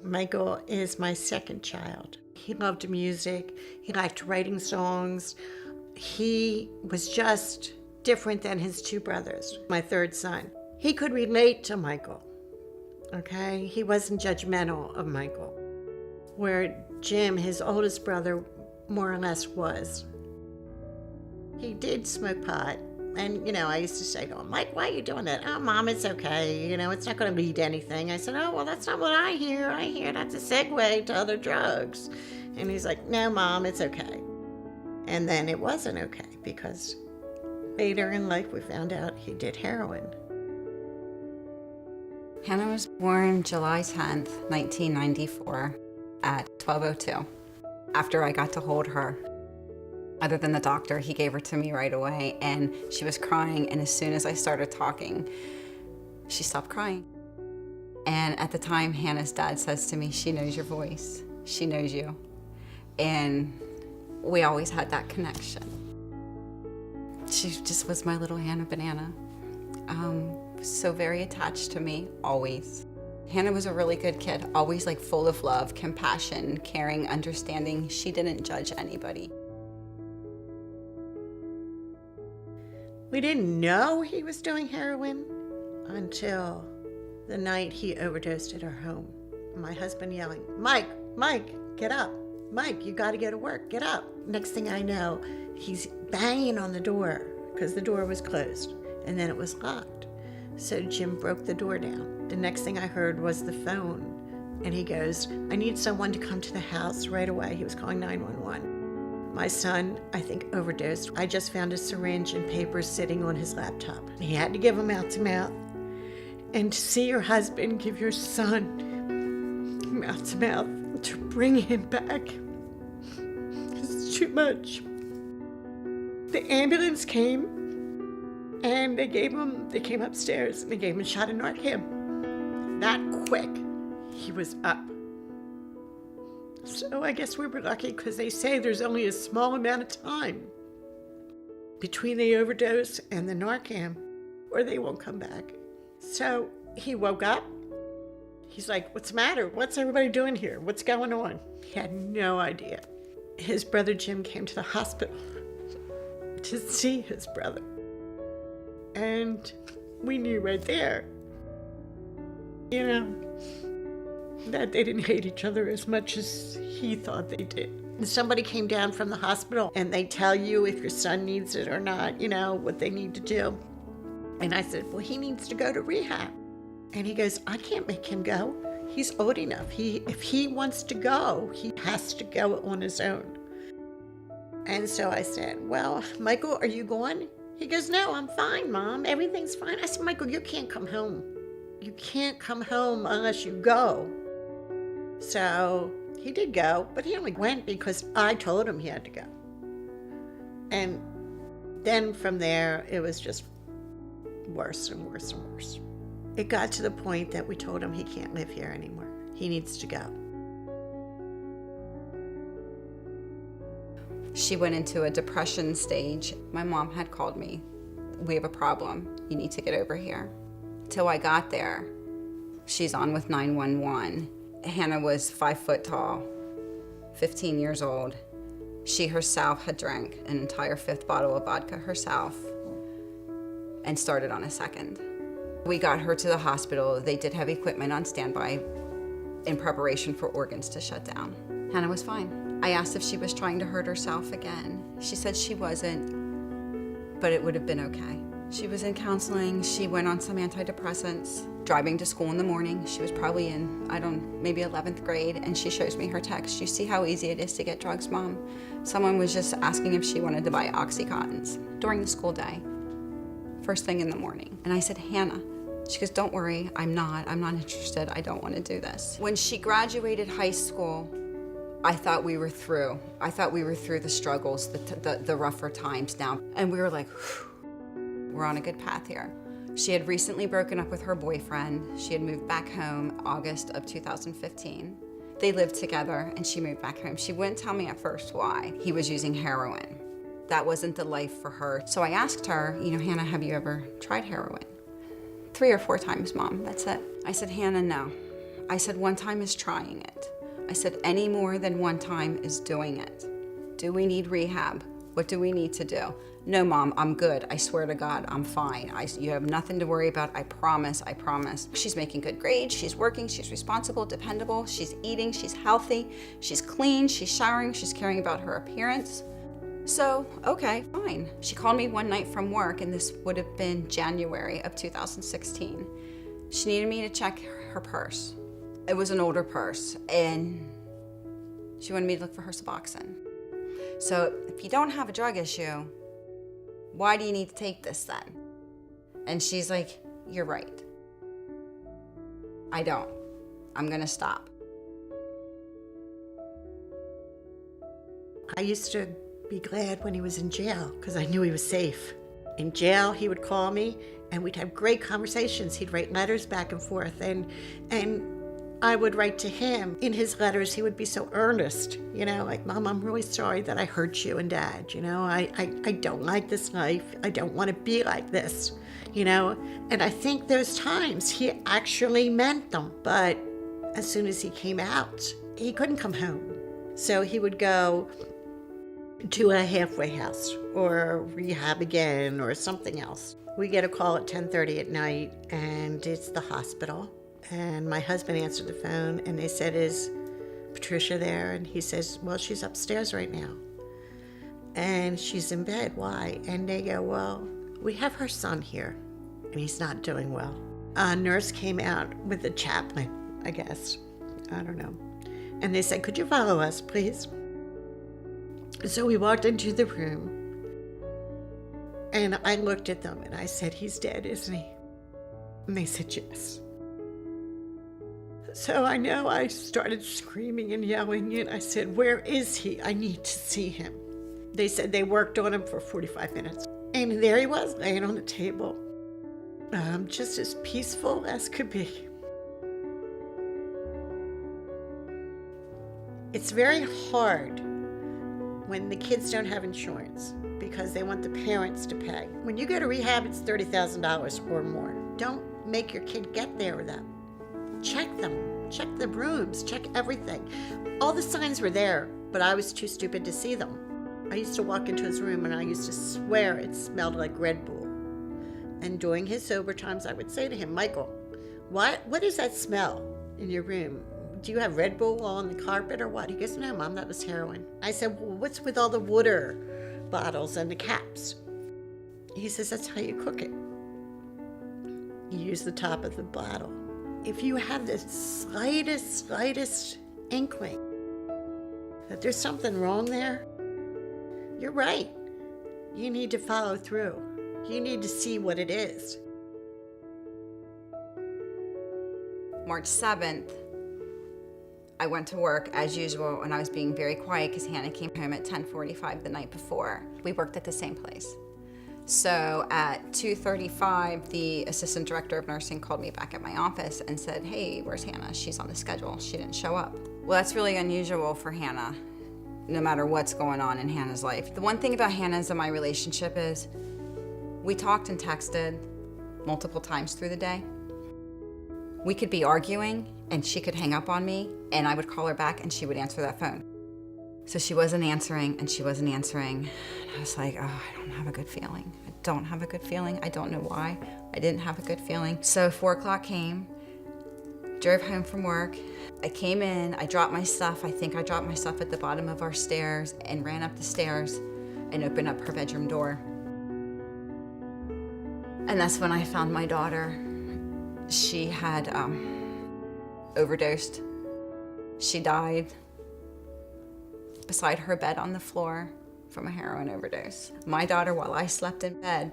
Michael is my second child. He loved music. He liked writing songs. He was just different than his two brothers, my third son. He could relate to Michael, okay? He wasn't judgmental of Michael, where Jim, his oldest brother, more or less was. He did smoke pot. And, I used to say to him, Mike, why are you doing that? Oh, Mom, it's okay. It's not going to lead to anything. I said, oh, well, that's not what I hear. I hear that's a segue to other drugs. And he's like, no, Mom, it's okay. And then it wasn't okay because later in life we found out he did heroin. Hannah was born July 10th, 1994 at 12:02. After I got to hold her, other than the doctor, he gave her to me right away, and she was crying, and as soon as I started talking, she stopped crying. And at the time, Hannah's dad says to me, she knows your voice, she knows you. And we always had that connection. She just was my little Hannah Banana. So very attached to me, always. Hannah was a really good kid, always full of love, compassion, caring, understanding. She didn't judge anybody. We didn't know he was doing heroin until the night he overdosed at our home. My husband yelling, Mike, get up. Mike, you got to go to work, get up. Next thing I know, he's banging on the door because the door was closed and then it was locked. So Jim broke the door down. The next thing I heard was the phone and he goes, I need someone to come to the house right away. He was calling 911. My son, I think, overdosed. I just found a syringe and papers sitting on his laptop. He had to give them mouth to mouth. And to see your husband give your son mouth to mouth to bring him back is too much. The ambulance came and they came upstairs and they gave him a shot of Narcan. That quick, he was up. So I guess we were lucky because they say there's only a small amount of time between the overdose and the Narcan or they won't come back. So he woke up. He's like, what's the matter? What's everybody doing here? What's going on? He had no idea. His brother Jim came to the hospital to see his brother. And we knew right there, that they didn't hate each other as much as he thought they did. Somebody came down from the hospital and they tell you if your son needs it or not, what they need to do. And I said, well, he needs to go to rehab. And he goes, I can't make him go. He's old enough. If he wants to go, he has to go on his own. And so I said, well, Michael, are you going? He goes, no, I'm fine, Mom. Everything's fine. I said, Michael, you can't come home. You can't come home unless you go. So he did go, but he only went because I told him he had to go. And then from there, it was just worse and worse and worse. It got to the point that we told him he can't live here anymore. He needs to go. She went into a depression stage. My mom had called me. We have a problem. You need to get over here. Till I got there, she's on with 911. Hannah was 5 foot tall, 15 years old. She herself had drank an entire 5th bottle of vodka herself and started on a 2nd. We got her to the hospital. They did have equipment on standby in preparation for organs to shut down. Hannah was fine. I asked if she was trying to hurt herself again. She said she wasn't, but it would have been okay. She was in counseling. She went on some antidepressants. Driving to school in the morning. She was probably in, maybe 11th grade, and she shows me her text. You see how easy it is to get drugs, Mom? Someone was just asking if she wanted to buy Oxycontins during the school day, first thing in the morning. And I said, Hannah. She goes, don't worry, I'm not interested. I don't want to do this. When she graduated high school, I thought we were through. I thought we were through the struggles, the rougher times now. And we were like, whew, we're on a good path here. She had recently broken up with her boyfriend. She had moved back home August of 2015. They lived together and she moved back home. She wouldn't tell me at first why. He was using heroin. That wasn't the life for her. So I asked her, Hannah, have you ever tried heroin? 3 or 4 times, Mom, that's it. I said, Hannah, no. I said, one time is trying it. I said, any more than one time is doing it. Do we need rehab? What do we need to do? No, Mom, I'm good. I swear to God, I'm fine. You have nothing to worry about. I promise, I promise. She's making good grades. She's working. She's responsible, dependable. She's eating. She's healthy. She's clean. She's showering. She's caring about her appearance. So, okay, fine. She called me one night from work, and this would have been January of 2016. She needed me to check her purse. It was an older purse, and she wanted me to look for her Suboxone. So if you don't have a drug issue, why do you need to take this then? And she's like, you're right. I don't. I'm gonna stop. I used to be glad when he was in jail because I knew he was safe. In jail, he would call me and we'd have great conversations. He'd write letters back and forth, and I would write to him. In his letters, he would be so earnest, like, Mom, I'm really sorry that I hurt you and Dad. I don't like this life. I don't want to be like this, And I think those times he actually meant them. But as soon as he came out, he couldn't come home. So he would go to a halfway house or rehab again or something else. We get a call at 10:30 at night, and it's the hospital. And my husband answered the phone, and they said, is Patricia there? And he says, well, she's upstairs right now. And she's in bed. Why? And they go, well, we have her son here, and he's not doing well. A nurse came out with the chaplain, I guess. I don't know. And they said, could you follow us, please? So we walked into the room, and I looked at them, and I said, he's dead, isn't he? And they said, yes. So I know I started screaming and yelling, and I said, where is he? I need to see him. They said they worked on him for 45 minutes. And there he was, laying on the table, just as peaceful as could be. It's very hard when the kids don't have insurance because they want the parents to pay. When you go to rehab, it's $30,000 or more. Don't make your kid get there with that. Check them, check the rooms, check everything. All the signs were there, but I was too stupid to see them. I used to walk into his room and I used to swear it smelled like Red Bull. And during his sober times, I would say to him, Michael, what is that smell in your room? Do you have Red Bull on the carpet or what? He goes, no, Mom, that was heroin. I said, well, what's with all the water bottles and the caps? He says, that's how you cook it. You use the top of the bottle. If you have the slightest inkling that there's something wrong there, you're right. You need to follow through. You need to see what it is. March 7th, I went to work as usual, and I was being very quiet because Hannah came home at 10:45 the night before. We worked at the same place. So at 2:35, the assistant director of nursing called me back at my office and said, hey, where's Hannah? She's on the schedule. She didn't show up. Well, that's really unusual for Hannah, no matter what's going on in Hannah's life. The one thing about Hannah's and my relationship is we talked and texted multiple times through the day. We could be arguing and she could hang up on me and I would call her back and she would answer that phone. So she wasn't answering and she wasn't answering. And I was like, oh, I don't have a good feeling. I don't have a good feeling. I don't know why. I didn't have a good feeling. So 4 o'clock came, drove home from work. I came in, I dropped my stuff. I think I dropped my stuff at the bottom of our stairs and ran up the stairs and opened up her bedroom door. And that's when I found my daughter. She had overdosed. She died beside her bed on the floor from a heroin overdose. My daughter, while I slept in bed,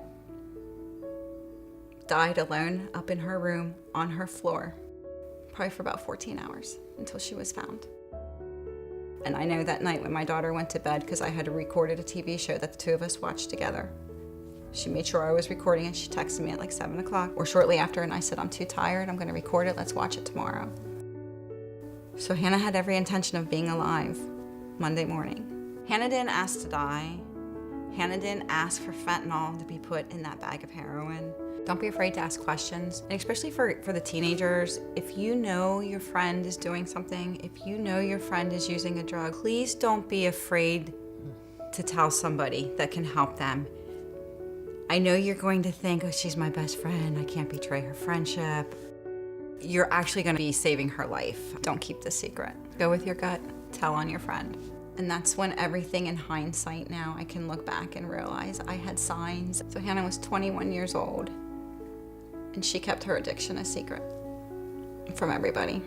died alone up in her room on her floor, probably for about 14 hours until she was found. And I know that night when my daughter went to bed, because I had recorded a TV show that the two of us watched together. She made sure I was recording it. She texted me at like 7 o'clock or shortly after, and I said, I'm too tired. I'm going to record it. Let's watch it tomorrow. So Hannah had every intention of being alive Monday morning. Hannah didn't ask to die. Hannah didn't ask for fentanyl to be put in that bag of heroin. Don't be afraid to ask questions, and especially for the teenagers. If you know your friend is doing something, if you know your friend is using a drug, please don't be afraid to tell somebody that can help them. I know you're going to think, oh, she's my best friend, I can't betray her friendship. You're actually going to be saving her life. Don't keep this secret. Go with your gut, tell on your friend. And that's when everything in hindsight now, I can look back and realize I had signs. So Hannah was 21 years old, and she kept her addiction a secret from everybody.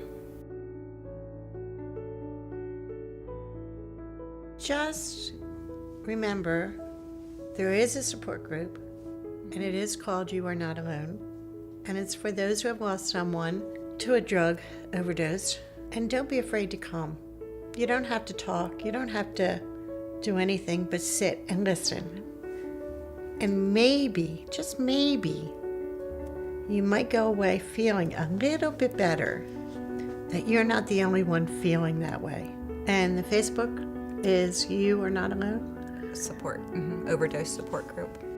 Just remember, there is a support group, and it is called You Are Not Alone. And it's for those who have lost someone to a drug overdose. And don't be afraid to come. You don't have to talk. You don't have to do anything but sit and listen. And maybe, just maybe, you might go away feeling a little bit better that you're not the only one feeling that way. And the Facebook is You Are Not Alone. Support, overdose support group.